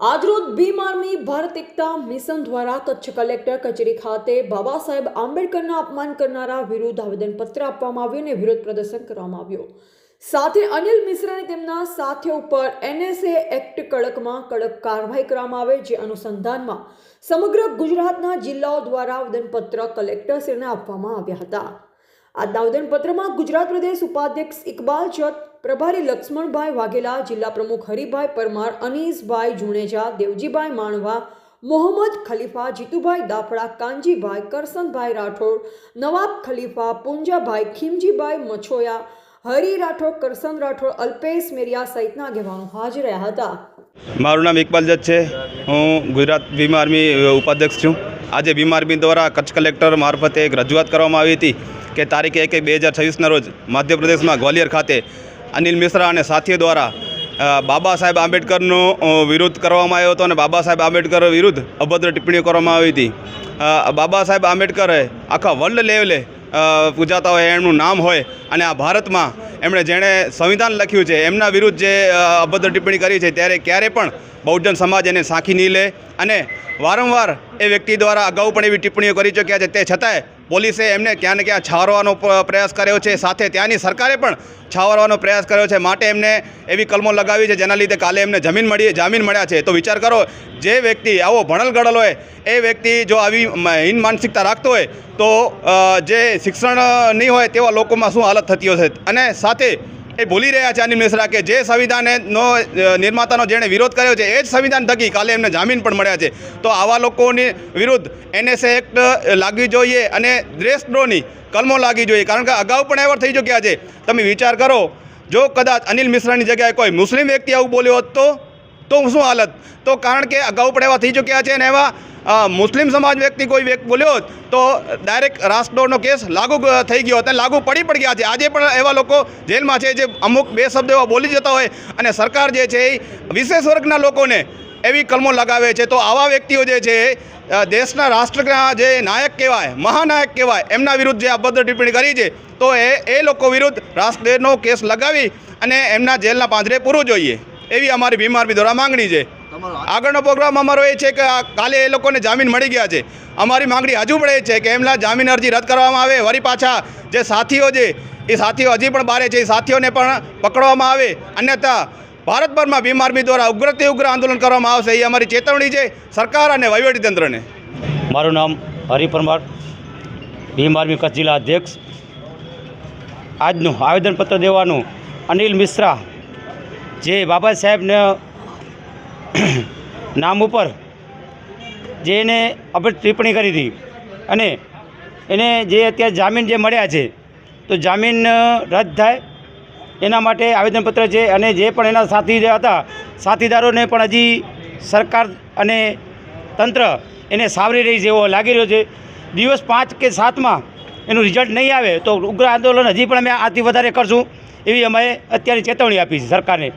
આજરોજ ભીમ આર્મી ભારત એકતા મિશન દ્વારા કચ્છ કલેક્ટર કચેરી ખાતે બાબા સાહેબ આંબેડકરના અપમાન કરનારા વિરુદ્ધ આવેદનપત્ર આપવામાં આવ્યું અને વિરોધ પ્રદર્શન કરવામાં આવ્યું। સાથે અનિલ મિશ્રા અને તેમના સાથીઓ ઉપર એનએસએ એક્ટ કડકમાં કડક કાર્યવાહી કરવામાં આવે, જે અનુસંધાનમાં સમગ્ર ગુજરાતના જિલ્લાઓ દ્વારા આવેદનપત્ર કલેક્ટરશ્રીને આપવામાં આવ્યા હતા। આ આવેદનપત્રમાં ગુજરાત પ્રદેશ ઉપાધ્યક્ષ ઇકબાલ ચત, પ્રભારી લક્ષ્મણભાઈ વાઘેલા, જિલ્લા પ્રમુખ હરિભાઈ પરમાર, અનીસભાઈ જુનેજા, દેવજીભાઈ માણવા, મોહમ્મદ ખલીફા, જીતુભાઈ દાફડા, કાનજીભાઈ, કરસનભાઈ રાઠોડ, નવાબ ખલીફા, પુંજાભાઈ, ખીમજીભાઈ મછોયા, હરી રાઠોડ, કરસન રાઠોડ, અલ્પેશ મેરિયા સહિતના આગેવાનો હાજર રહ્યા હતા। મારું નામ ઇકબાલ જત છે। હું ગુજરાત ભીમ આર્મી ઉપાધ્યક્ષ છું। આજે ભીમ આર્મી દ્વારા કચ્છ કલેક્ટર મારફતે એક રજૂઆત કરવામાં આવી હતી કે તારીખ 1/1/2026ના રોજ મધ્યપ્રદેશમાં ગ્વાલિયર ખાતે અનિલ મિશ્રા અને સાથીઓ દ્વારા બાબા સાહેબ આંબેડકરનો વિરોધ કરવામાં આવ્યો હતો અને બાબા સાહેબ આંબેડકર વિરુદ્ધ અભદ્ર ટિપ્પણીઓ કરવામાં આવી હતી। બાબા સાહેબ આંબેડકરે આખા વર્લ્ડ લેવલે પૂજાતા હોય એમનું નામ હોય અને આ ભારતમાં એમણે જેણે સંવિધાન લખ્યું છે એમના વિરુદ્ધ જે અભદ્ર ટિપ્પણી કરી છે, ત્યારે ક્યારે પણ બહુજન સમાજ એને સાંખી નહીં લે અને વારંવાર એ વ્યક્તિ દ્વારા અગાઉ પણ એવી ટિપ્પણીઓ કરી ચૂક્યા છે। તે છતાંય પોલીસે એમને ક્યાં ને ક્યાં છાવરવાનો પ્રયાસ કર્યો છે, સાથે ત્યાંની સરકારે પણ છાવરવાનો પ્રયાસ કર્યો છે। માટે એમને એવી કલમો લગાવી છે જેના લીધે કાલે એમને જામીન મળ્યા છે। તો વિચાર કરો, જે વ્યક્તિ આવો ભણેલ ગણેલ હોય એ વ્યક્તિ જો આવી હીન માનસિકતા રાખતો હોય તો જે શિક્ષણ નહીં હોય તેવા લોકોમાં શું હાલત થતી હશે। અને સાથે એ ભૂલી રહ્યા છે અનિલ મિશ્રા કે જે સંવિધાનનો નિર્માતાનો જેણે વિરોધ કર્યો છે એ જ સંવિધાન થકી કાલે એમને જામીન પણ મળ્યા છે। તો આવા લોકોની વિરુદ્ધ એનએસએ એક્ટ લાગવી જોઈએ અને દેશદ્રોહની કલમો લાગવી જોઈએ, કારણ કે અગાઉ પણ એવા થઈ ચૂક્યા છે। તમે વિચાર કરો, જો કદાચ અનિલ મિશ્રાની જગ્યાએ કોઈ મુસ્લિમ વ્યક્તિ આવું બોલ્યો હોત તો શું હાલત? તો કારણ કે અગાઉ પણ એવા થઈ ચૂક્યા છે અને એવા મુસ્લિમ સમાજ વ્યક્તિ કોઈ બોલ્યો હોત તો ડાયરેક્ટ રાષ્ટ્રદ્રોહનો કેસ લાગુ થઈ ગયો હતો, લાગુ પડી ગયા છે। આજે પણ એવા લોકો જેલમાં છે જે અમુક બે શબ્દ એવા બોલી જતા હોય અને સરકાર જે છે એ વિશેષ વર્ગના લોકોને એવી કલમો લગાવે છે। તો આવા વ્યક્તિઓ જે છે દેશના રાષ્ટ્રના જે નાયક કહેવાય, મહાનાયક કહેવાય, એમના વિરુદ્ધ જે અભદ્ર ટિપ્પણી કરી છે તો એ લોકો વિરુદ્ધ રાષ્ટ્રદ્રોહનો કેસ લગાવી અને એમના જેલના પાંજરે પૂરવું જોઈએ, એવી અમારી ભીમ આર્મી દ્વારા માંગણી છે। આગળનો પ્રોગ્રામ અમારો એ છે કે કાલે એ લોકોને જામીન મળી ગયા છે। અમારી માંગણી હજુ પણ એ છે કે એમના જામીન અરજી રદ કરવામાં આવે, વળી પાછા જે સાથીઓ છે એ સાથીઓ હજી પણ બહાર છે એ સાથીઓને પણ પકડવામાં આવે, અન્યથા ભારતભરમાં ભીમ આર્મી દ્વારા ઉગ્રથી ઉગ્ર આંદોલન કરવામાં આવશે, એ અમારી ચેતવણી છે સરકાર અને વહીવટીતંત્રને। મારું નામ હરી પરમાર, ભીમ આર્મી કચ્છ જિલ્લા અધ્યક્ષ। આજનું આવેદનપત્ર દેવાનું અનિલ મિશ્રા જે બાબા સાહેબને નામ ઉપર જે એને અભદ્ર ટિપ્પણી કરી હતી અને એને જે અત્યારે જામીન જે મળ્યા છે તો જામીન રદ થાય એના માટે આવેદનપત્ર છે। અને જે પણ એના સાથી હતા સાથીદારોને પણ હજી સરકાર અને તંત્ર એને સાવરી રહી છે એવો લાગી રહ્યો છે। દિવસ 5 કે 7માં એનું રિઝલ્ટ નહીં આવે તો ઉગ્ર આંદોલન હજી પણ અમે આથી વધારે કરશું, એવી અમે અત્યારે ચેતવણી આપી છે સરકારને।